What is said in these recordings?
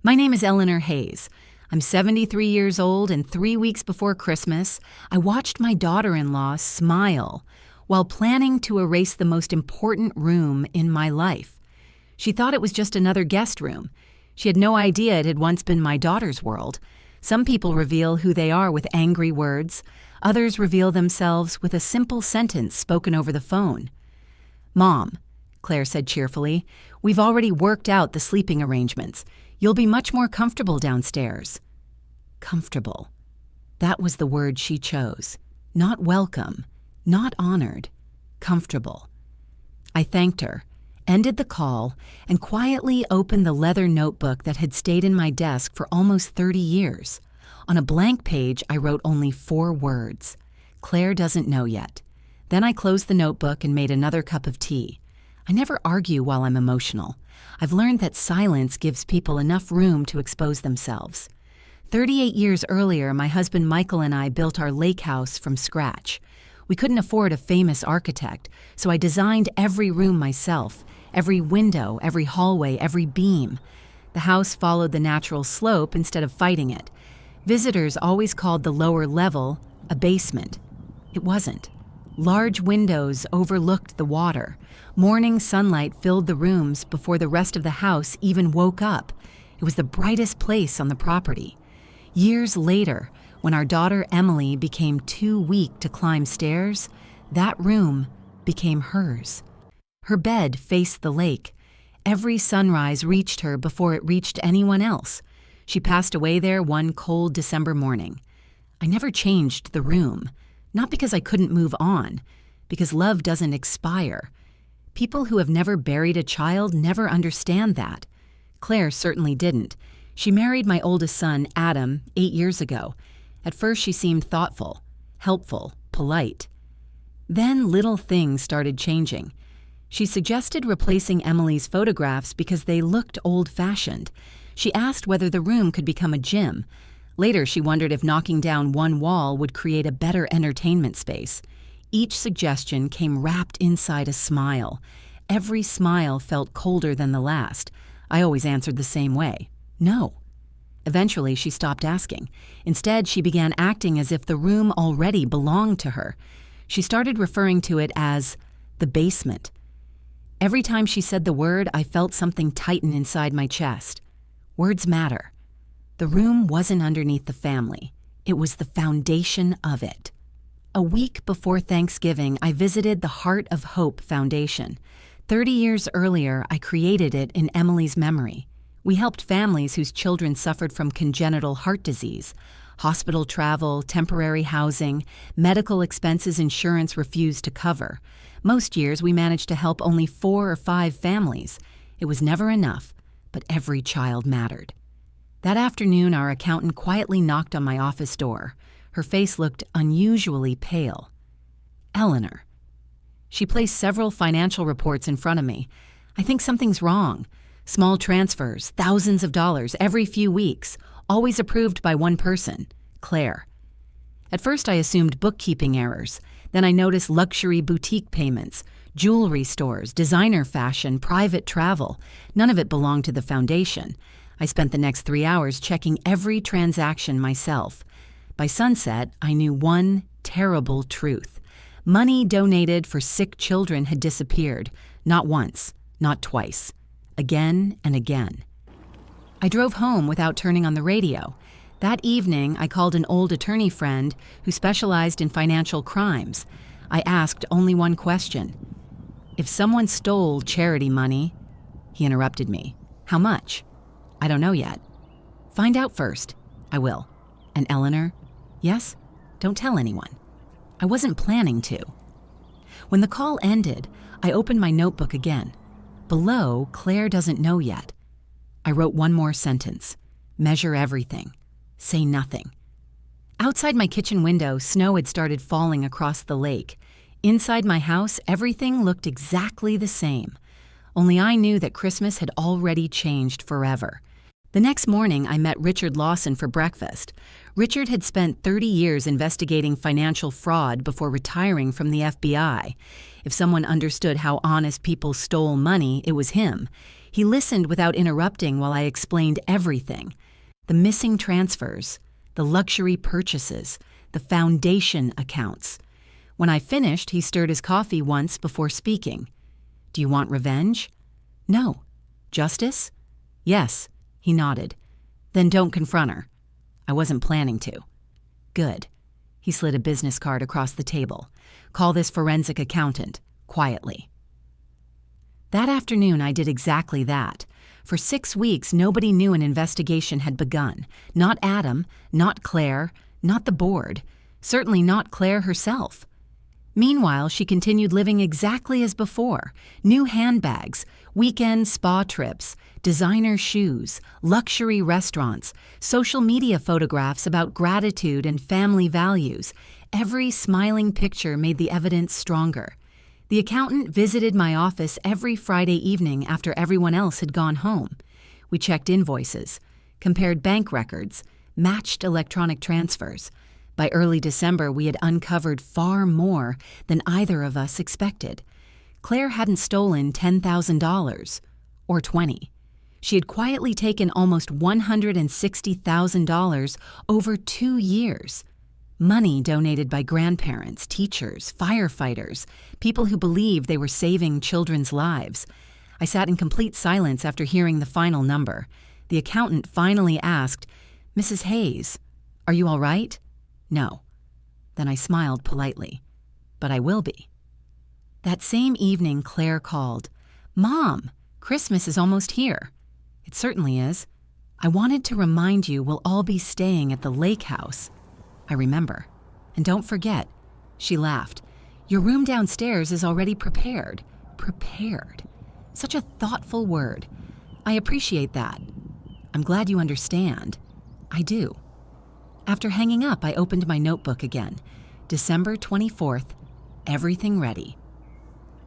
My name is Eleanor Hayes. I'm 73 years old, and 3 weeks before Christmas, I watched my daughter-in-law smile while planning to erase the most important room in my life. She thought it was just another guest room. She had no idea it had once been my daughter's world. Some people reveal who they are with angry words. Others reveal themselves with a simple sentence spoken over the phone. "Mom," Claire said cheerfully, "we've already worked out the sleeping arrangements. You'll be much more comfortable downstairs." Comfortable. That was the word she chose. Not welcome, not honored, comfortable. I thanked her, ended the call, and quietly opened the leather notebook that had stayed in my desk for almost 30 years. On a blank page, I wrote only 4 words. Claire doesn't know yet. Then I closed the notebook and made another cup of tea. I never argue while I'm emotional. I've learned that silence gives people enough room to expose themselves. 38 years earlier, my husband Michael and I built our lake house from scratch. We couldn't afford a famous architect, so I designed every room myself, every window, every hallway, every beam. The house followed the natural slope instead of fighting it. Visitors always called the lower level a basement. It wasn't. Large windows overlooked the water. Morning sunlight filled the rooms before the rest of the house even woke up. It was the brightest place on the property. Years later, when our daughter Emily became too weak to climb stairs, that room became hers. Her bed faced the lake. Every sunrise reached her before it reached anyone else. She passed away there one cold December morning. I never changed the room, not because I couldn't move on, because love doesn't expire. People who have never buried a child never understand that. Claire certainly didn't. She married my oldest son, Adam, 8 years ago. At first she seemed thoughtful, helpful, polite. Then little things started changing. She suggested replacing Emily's photographs because they looked old-fashioned. She asked whether the room could become a gym. Later, she wondered if knocking down one wall would create a better entertainment space. Each suggestion came wrapped inside a smile. Every smile felt colder than the last. I always answered the same way, no. Eventually, she stopped asking. Instead, she began acting as if the room already belonged to her. She started referring to it as the basement. Every time she said the word, I felt something tighten inside my chest. Words matter. The room wasn't underneath the family. It was the foundation of it. A week before Thanksgiving, I visited the Heart of Hope Foundation. 30 years earlier, I created it in Emily's memory. We helped families whose children suffered from congenital heart disease. Hospital travel, temporary housing, medical expenses insurance refused to cover. Most years, we managed to help only 4 or 5 families. It was never enough, but every child mattered. That afternoon, our accountant quietly knocked on my office door. Her face looked unusually pale. Eleanor. She placed several financial reports in front of me. I think something's wrong. Small transfers, thousands of dollars every few weeks, always approved by one person, Claire. At first I assumed bookkeeping errors. Then I noticed luxury boutique payments, jewelry stores, designer fashion, private travel. None of it belonged to the foundation. I spent the next 3 hours checking every transaction myself. By sunset, I knew one terrible truth. Money donated for sick children had disappeared, not once, not twice, again and again. I drove home without turning on the radio. That evening, I called an old attorney friend who specialized in financial crimes. I asked only one question. If someone stole charity money, he interrupted me. How much? I don't know yet. Find out first. I will. And Eleanor? Yes? Don't tell anyone. I wasn't planning to. When the call ended, I opened my notebook again. Below, Claire doesn't know yet. I wrote one more sentence. Measure everything. Say nothing. Outside my kitchen window, snow had started falling across the lake. Inside my house, everything looked exactly the same. Only I knew that Christmas had already changed forever. The next morning, I met Richard Lawson for breakfast. Richard had spent 30 years investigating financial fraud before retiring from the FBI. If someone understood how honest people stole money, it was him. He listened without interrupting while I explained everything. The missing transfers, the luxury purchases, the foundation accounts. When I finished, he stirred his coffee once before speaking. "Do you want revenge?" "No." "Justice?" "Yes." He nodded. "Then don't confront her." I wasn't planning to. "Good." He slid a business card across the table. "Call this forensic accountant, quietly." That afternoon, I did exactly that. For 6 weeks, nobody knew an investigation had begun. Not Adam, not Claire, not the board, certainly not Claire herself. Meanwhile, she continued living exactly as before. New handbags, weekend spa trips, designer shoes, luxury restaurants, social media photographs about gratitude and family values. Every smiling picture made the evidence stronger. The accountant visited my office every Friday evening after everyone else had gone home. We checked invoices, compared bank records, matched electronic transfers. By early December, we had uncovered far more than either of us expected. Claire hadn't stolen $10,000 or 20. She had quietly taken almost $160,000 over 2 years. Money donated by grandparents, teachers, firefighters, people who believed they were saving children's lives. I sat in complete silence after hearing the final number. The accountant finally asked, "Mrs. Hayes, are you all right?" "No." Then I smiled politely. "But I will be." That same evening, Claire called. "Mom, Christmas is almost here." "It certainly is. I wanted to remind you we'll all be staying at the lake house." "I remember. And don't forget," she laughed, "your room downstairs is already prepared." Prepared. Such a thoughtful word. I appreciate that. I'm glad you understand. I do. After hanging up, I opened my notebook again. December 24th, everything ready.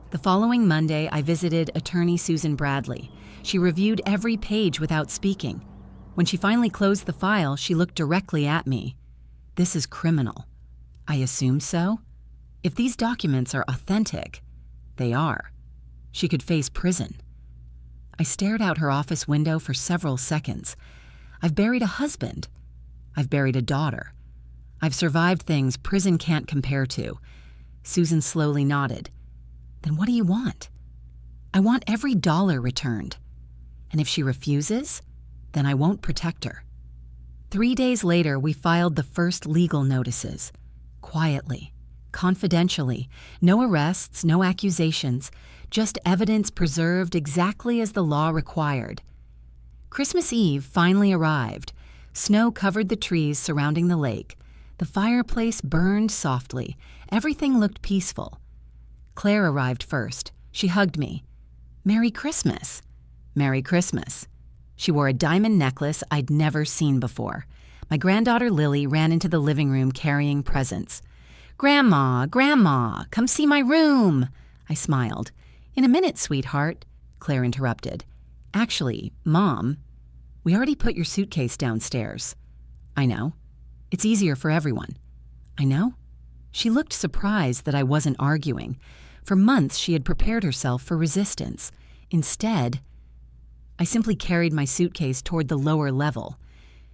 The following Monday, I visited attorney Susan Bradley. She reviewed every page without speaking. When she finally closed the file, she looked directly at me. "This is criminal." "I assume so. If these documents are authentic," "They are." "She could face prison." I stared out her office window for several seconds. I've buried a husband. I've buried a daughter. I've survived things prison can't compare to. Susan slowly nodded. "Then what do you want?" "I want every dollar returned. And if she refuses, then I won't protect her." 3 days later, we filed the first legal notices. Quietly, confidentially, no arrests, no accusations, just evidence preserved exactly as the law required. Christmas Eve finally arrived. Snow covered the trees surrounding the lake. The fireplace burned softly. Everything looked peaceful. Claire arrived first. She hugged me. "Merry Christmas." "Merry Christmas." She wore a diamond necklace I'd never seen before. My granddaughter Lily ran into the living room carrying presents. "Grandma, Grandma, come see my room." I smiled. "In a minute, sweetheart," Claire interrupted. "Actually, Mom, we already put your suitcase downstairs." "I know. It's easier for everyone." "I know." She looked surprised that I wasn't arguing. For months, she had prepared herself for resistance. Instead, I simply carried my suitcase toward the lower level.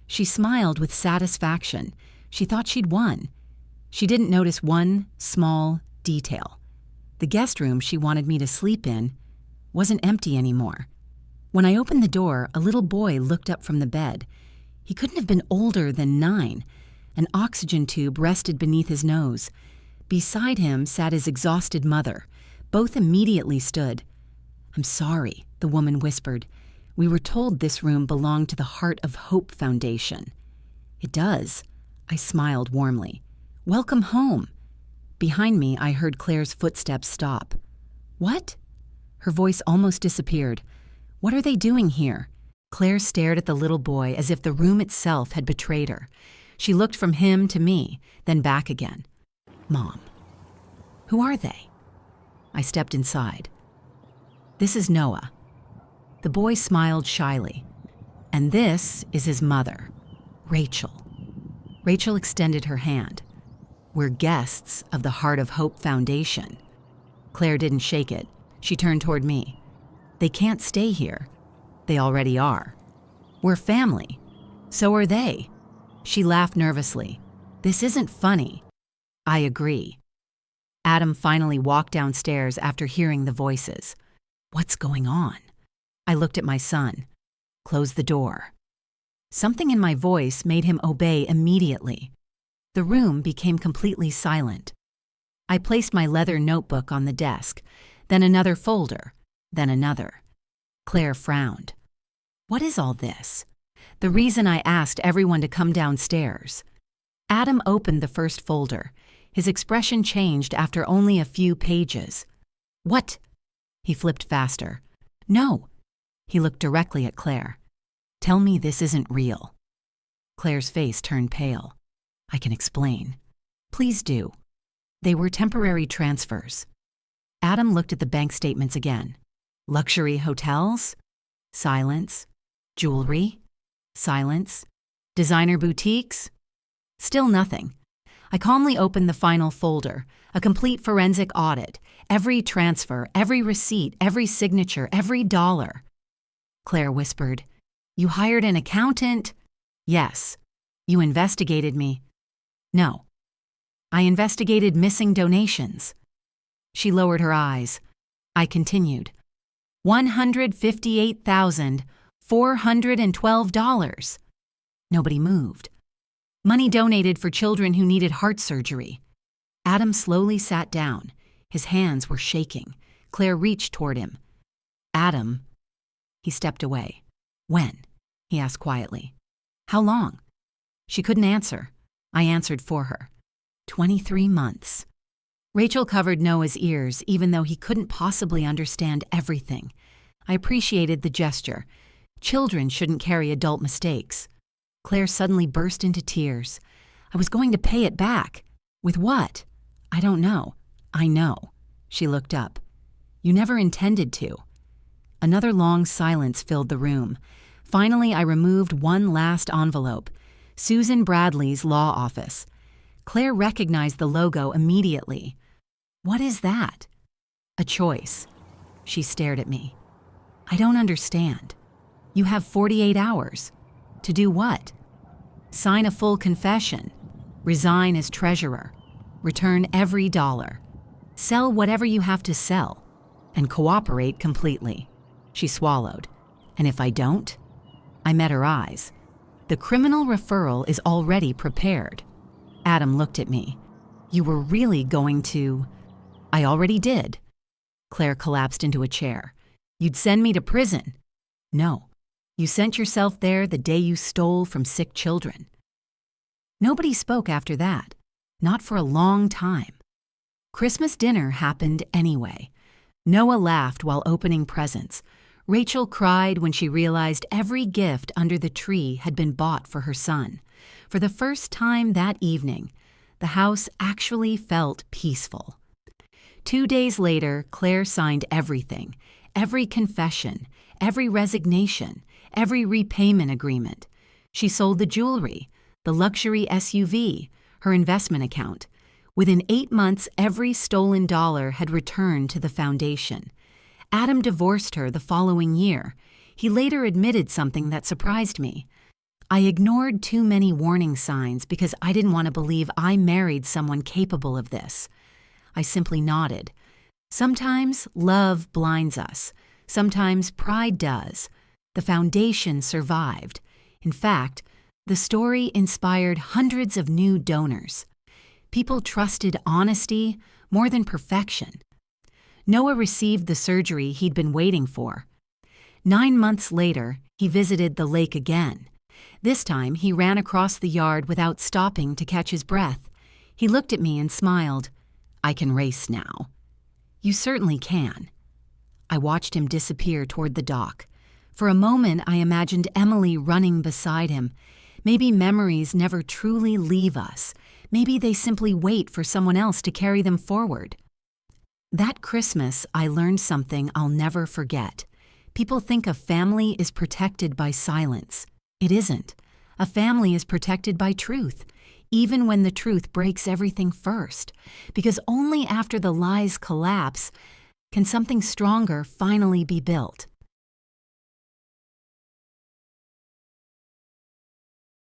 She smiled with satisfaction. She thought she'd won. She didn't notice one small detail. The guest room she wanted me to sleep in wasn't empty anymore. When I opened the door, a little boy looked up from the bed. He couldn't have been older than 9. An oxygen tube rested beneath his nose. Beside him sat his exhausted mother. Both immediately stood. "I'm sorry," the woman whispered. "We were told this room belonged to the Heart of Hope Foundation." "It does." I smiled warmly. "Welcome home." Behind me, I heard Claire's footsteps stop. "What?" Her voice almost disappeared. "What are they doing here?" Claire stared at the little boy as if the room itself had betrayed her. She looked from him to me, then back again. "Mom, who are they?" I stepped inside. "This is Noah." The boy smiled shyly. "And this is his mother, Rachel." Rachel extended her hand. "We're guests of the Heart of Hope Foundation." Claire didn't shake it. She turned toward me. "They can't stay here. They already are. We're family. So are they. She laughed nervously. This isn't funny. I agree. Adam finally walked downstairs after hearing the voices. What's going on? I looked at my son. Close the door. Something in my voice made him obey immediately. The room became completely silent. I placed my leather notebook on the desk, then another folder, then another. Claire frowned. What is all this? The reason I asked everyone to come downstairs. Adam opened the first folder. His expression changed after only a few pages. What? He flipped faster. No. He looked directly at Claire. Tell me this isn't real. Claire's face turned pale. I can explain. Please do. They were temporary transfers. Adam looked at the bank statements again. Luxury hotels? Silence. Jewelry? Silence. Designer boutiques? Still nothing. I calmly opened the final folder, a complete forensic audit, every transfer, every receipt, every signature, every dollar. Claire whispered, You hired an accountant? Yes. You investigated me? No. I investigated missing donations. She lowered her eyes. I continued. $158,412. Nobody moved. Money donated for children who needed heart surgery. Adam slowly sat down. His hands were shaking. Claire reached toward him. Adam. He stepped away. When? He asked quietly. How long? She couldn't answer. I answered for her. 23 months. Rachel covered Noah's ears, even though he couldn't possibly understand everything. I appreciated the gesture. Children shouldn't carry adult mistakes. Claire suddenly burst into tears. I was going to pay it back. With what? I don't know. I know. She looked up. You never intended to. Another long silence filled the room. Finally, I removed one last envelope. Susan Bradley's law office. Claire recognized the logo immediately. What is that? A choice. She stared at me. I don't understand. You have 48 hours. To do what? Sign a full confession. Resign as treasurer. Return every dollar. Sell whatever you have to sell. And cooperate completely. She swallowed. And if I don't? I met her eyes. The criminal referral is already prepared. Adam looked at me. You were really going to... I already did. Claire collapsed into a chair. You'd send me to prison. No. You sent yourself there the day you stole from sick children. Nobody spoke after that. Not for a long time. Christmas dinner happened anyway. Noah laughed while opening presents. Rachel cried when she realized every gift under the tree had been bought for her son. For the first time that evening, the house actually felt peaceful. 2 days later, Claire signed everything, every confession, every resignation, every repayment agreement. She sold the jewelry, the luxury SUV, her investment account. Within 8 months, every stolen dollar had returned to the foundation. Adam divorced her the following year. He later admitted something that surprised me. I ignored too many warning signs because I didn't want to believe I married someone capable of this. I simply nodded. Sometimes love blinds us. Sometimes pride does. The foundation survived. In fact, the story inspired hundreds of new donors. People trusted honesty more than perfection. Noah received the surgery he'd been waiting for. 9 months later, he visited the lake again. This time, he ran across the yard without stopping to catch his breath. He looked at me and smiled. I can race now. You certainly can. I watched him disappear toward the dock. For a moment, I imagined Emily running beside him. Maybe memories never truly leave us. Maybe they simply wait for someone else to carry them forward. That Christmas, I learned something I'll never forget. People think a family is protected by silence. It isn't. A family is protected by truth, even when the truth breaks everything first. Because only after the lies collapse can something stronger finally be built.